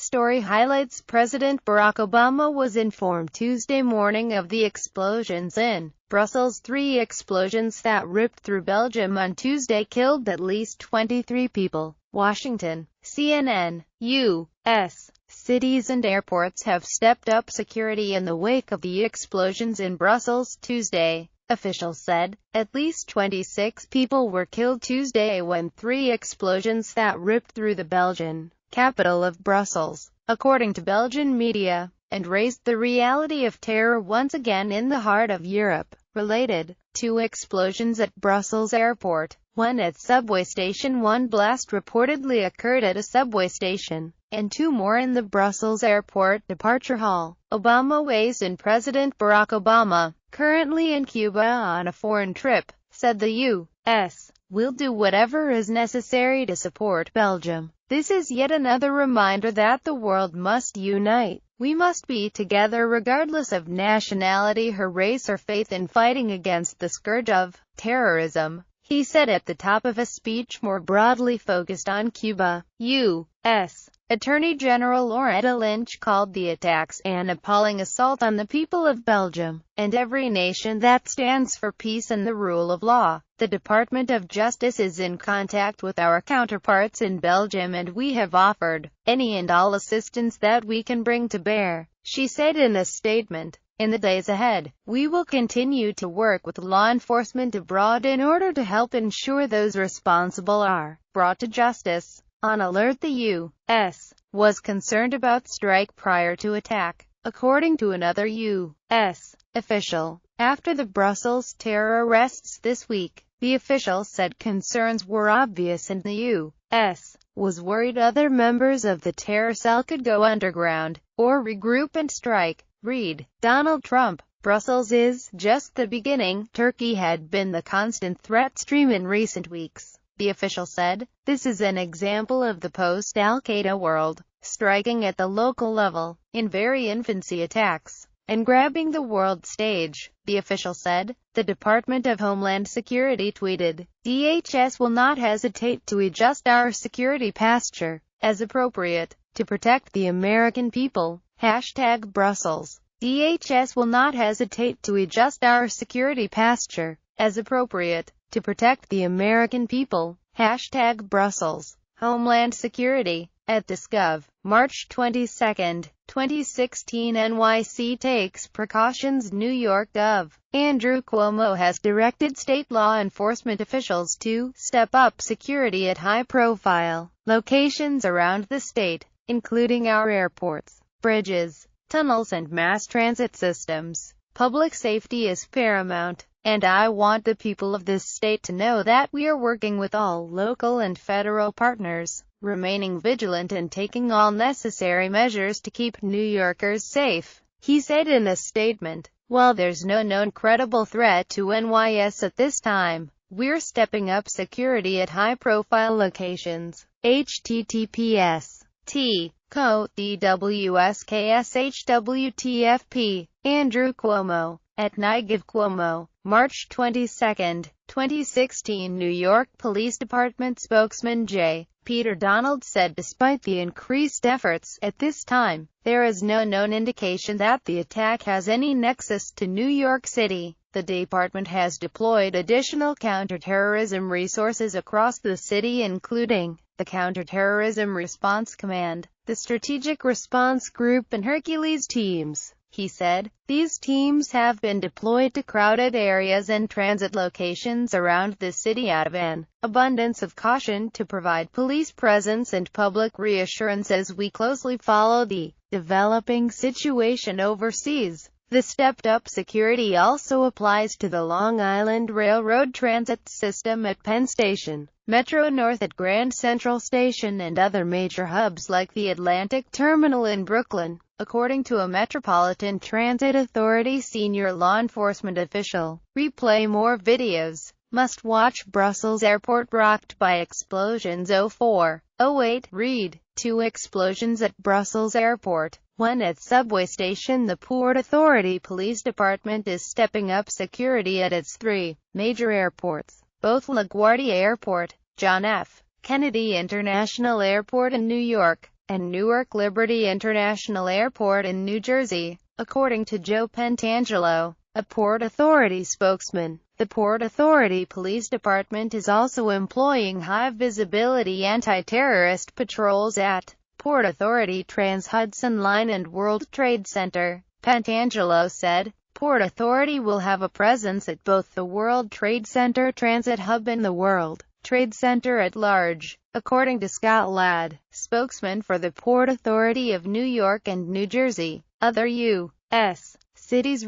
story highlights President Barack Obama was informed Tuesday morning of the explosions in Brussels. 3 explosions that ripped through Belgium on Tuesday killed at least 23 people. Washington, CNN, U.S. cities and airports have stepped up security in the wake of the explosions in Brussels Tuesday. Officials said at least 26 people were killed Tuesday when 3 explosions that ripped through the Belgian capital of Brussels, according to Belgian media, and raised the reality of terror once again in the heart of Europe. Related, 2 explosions at Brussels airport, one at subway station. One blast reportedly occurred at a subway station, and 2 more in the Brussels airport departure hall. Obama weighs in. President Barack Obama, currently in Cuba on a foreign trip, said the U.S. will do whatever is necessary to support Belgium. This is yet another reminder that the world must unite. We must be together regardless of nationality, or race, or faith in fighting against the scourge of terrorism, he said at the top of a speech more broadly focused on Cuba. U.S. Attorney General Loretta Lynch called the attacks an appalling assault on the people of Belgium, and every nation that stands for peace and the rule of law. The Department of Justice is in contact with our counterparts in Belgium, and we have offered any and all assistance that we can bring to bear, she said in a statement. In the days ahead, we will continue to work with law enforcement abroad in order to help ensure those responsible are brought to justice. On alert, the U.S. was concerned about strike prior to attack, according to another U.S. official. After the Brussels terror arrests this week, the official said concerns were obvious and the U.S. was worried other members of the terror cell could go underground, or regroup and strike. Read, Donald Trump. Brussels is just the beginning. Turkey had been the constant threat stream in recent weeks, the official said. This is an example of the post-Al-Qaeda world, striking at the local level, in very infancy attacks, and grabbing the world stage, the official said. The Department of Homeland Security tweeted, DHS will not hesitate to adjust our security posture, as appropriate, to protect the American people. Hashtag Brussels. DHS will not hesitate to adjust our security posture, as appropriate, to protect the American people. Hashtag Brussels. Homeland Security. At Disgov, March 22, 2016. NYC takes precautions. New York Gov. Andrew Cuomo has directed state law enforcement officials to step up security at high-profile locations around the state, including our airports, bridges, tunnels, and mass transit systems. Public safety is paramount, and I want the people of this state to know that we are working with all local and federal partners, remaining vigilant and taking all necessary measures to keep New Yorkers safe, he said in a statement. While there's no known credible threat to NYS at this time, we're stepping up security at high-profile locations. https://co.dwskshwtfp. Andrew Cuomo. At NYGIV Cuomo. March 22, 2016. New York Police Department spokesman J. Peter Donald said despite the increased efforts at this time, there is no known indication that the attack has any nexus to New York City. The department has deployed additional counterterrorism resources across the city, including the Counterterrorism Response Command, the Strategic Response Group, and Hercules teams. He said, these teams have been deployed to crowded areas and transit locations around the city out of an abundance of caution to provide police presence and public reassurance as we closely follow the developing situation overseas. The stepped-up security also applies to the Long Island Railroad transit system at Penn Station, Metro North at Grand Central Station, and other major hubs like the Atlantic Terminal in Brooklyn, according to a Metropolitan Transit Authority senior law enforcement official. Replay more videos. Must watch Brussels Airport rocked by explosions. 04:08. Read. 2 explosions at Brussels Airport, 1 at subway station. The Port Authority Police Department is stepping up security at its 3 major airports, both LaGuardia Airport, John F. Kennedy International Airport, and New York and Newark Liberty International Airport in New Jersey, according to Joe Pentangelo, a Port Authority spokesman. The Port Authority Police Department is also employing high-visibility anti-terrorist patrols at Port Authority Trans-Hudson Line and World Trade Center. Pentangelo said, Port Authority will have a presence at both the World Trade Center Transit Hub and the World Trade Center at large, according to Scott Ladd, spokesman for the Port Authority of New York and New Jersey. Other U.S. cities